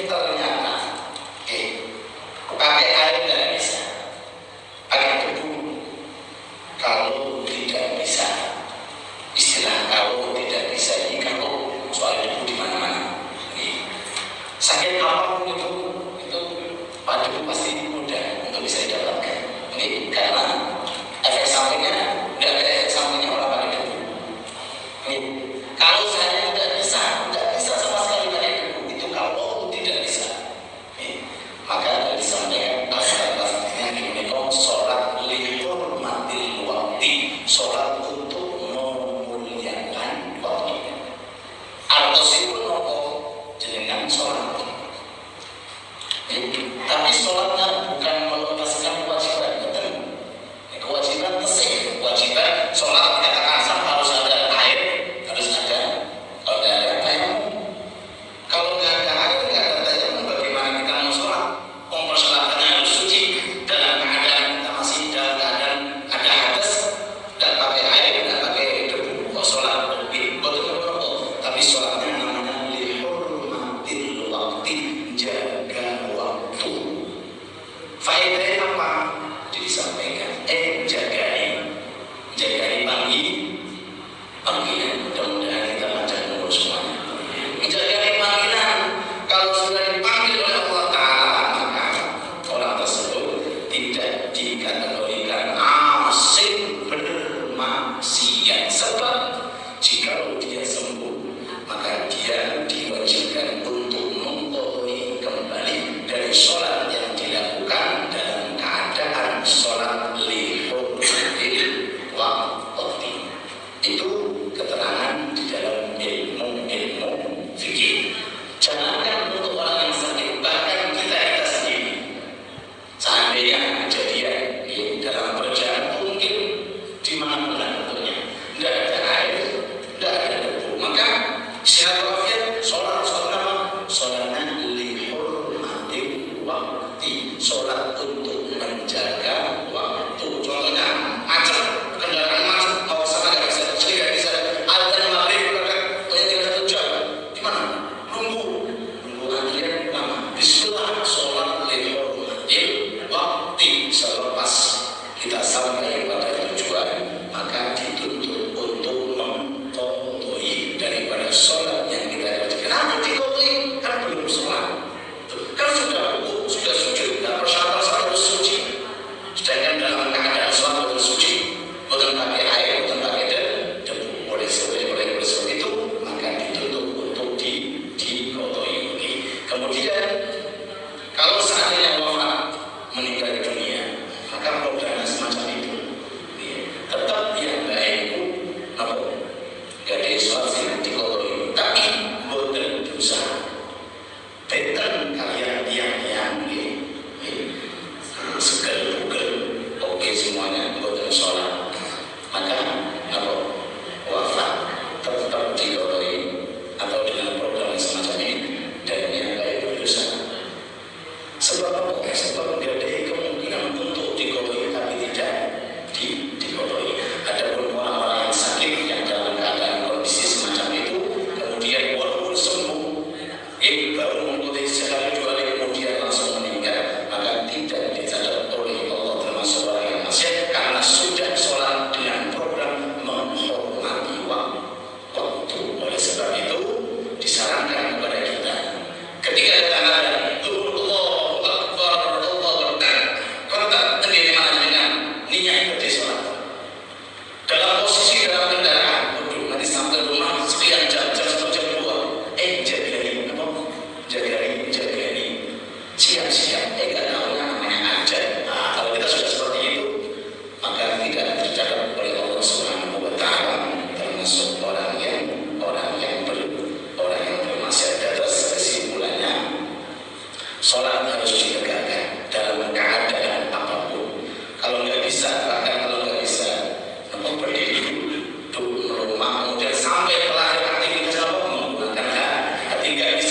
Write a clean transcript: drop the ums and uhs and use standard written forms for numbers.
ternyata pakai air nggak bisa, pakai debu kalau tidak bisa. Istilah kalau tidak bisa ini kalau soal debu di mana-mana. Sakit apapun itu Pak debu pasti mudah untuk bisa didapatkan. Karena efek sampingnya tidak ada efek sampingnya orang pakai debu. Kalau saya tidak bisa sama sekali pakai debu, itu kalau tidak bisa. Maka disampaikan asal-asalnya ini sholat lihurmatil wakti, sholat untuk memuliakan waktu. Artosipun nopo jenengan sholat. Tapi sholatnya bukan melepaskan kewajiban, betul? Kewajiban tesih, kewajiban sholat dikatakan sah harus ada air, harus ada. Kalau tidak ada tayamum, kalau nggak ada air, nggak ada tayamum, bagaimana kita mau sholat? Persyaratannya harus suci dalam keadaan kita masih dalam keadaan ada hadas, tidak pakai air, tidak pakai debu, kok sholat betul. Tapi sholatnya namanya lihurmatil wakti, jaga waktu. Faedahnya apa? Disampaikan. Jagai panggilan. Mudah-mudahan kita panjang umur semuanya. Jagai panggilan. Kalau sudah dipanggil oleh Allah Ta'ala, maka orang tersebut tidak dikategorikan asing bermaksiat. Sebab jika dia sembuh, maka dia diwajibkan untuk mengqadhi kembali dari sholat yang dilakukan dalam keadaan sholat lihurmatil wakti. Itu keterangan di dalam ilmu fikih. Jangankan untuk orang yang sakit, bahkan kita sendiri, seandainya kejadian dalam perjalanan mungkin di mana-mana tentunya tidak ada air, tidak ada debu, maka silaturahmi sholatnya lihurmatil waktu, sholat untuk menjaga waktu. Contohnya macet, kendaraan macet, mau sana nggak bisa, jadi nggak bisa. Adzan maghrib tinggal 1 jam, gimana? Nunggu antrian lama. Bismillah, sholat lihurmatil waktu. Selepas kita sampai pada tujuan, maka dituntut untuk mengqadhi daripada sholat yang kita wajibkan. Nanti diqadhi kan belum sholat, kan sudah wudhu, sudah sujud, dan persyaratan sholat harus suci. Sedangkan dalam keadaan sholat harus suci, bukan pakai air, bukan pakai debu. Oleh sebab itu, maka dituntut untuk diqadhi. Kemudian kalau seandainya wafat, meninggal dunia, maka programnya semacam itu. Tetap yang baik itu apa? Gak ada sholat sih diqadhi, tapi boten dosa. Beten kalian yang segel-gel, oke semuanya boten sholat, maka apa? Wafat tetap diqadhi atau dengan program semacam ini, dan yang baik berdosa. Sebab apa? Sebab tidak ada kemungkinan untuk diqadhi tapi tidak diqadhi. Adapun orang-orang yang sakit yang dalam keadaan kondisi semacam itu, kemudian walaupun sembuh, baru mengikuti sekali 2 kali kemudian langsung meninggal, maka tidak dicatat oleh Allah termasuk orang yang maksiat, karena sudah sholat dengan program menghormati waktu. Oleh sebab itu disarankan kepada kita ketika datang ada Allahu Akbar, kontak tegini mana dengan niat ikut sholat. Dalam posisi dalam kendaraan, nanti sampai rumah sekian jam 2, jaga siap-siap, gak tahu namanya aja. Kalau kita sudah seperti itu, maka tidak tercatat oleh Allah Subhanahu wa Ta'ala termasuk orang yang bermaksiat. Atas kesimpulannya, sholat harus ditegakkan dalam keadaan apapun. Kalau nggak bisa, bahkan kalau nggak bisa, berdiri duduk, merumah, kemudian sampai pelahir aktivitas apa menggunakan hati, nggak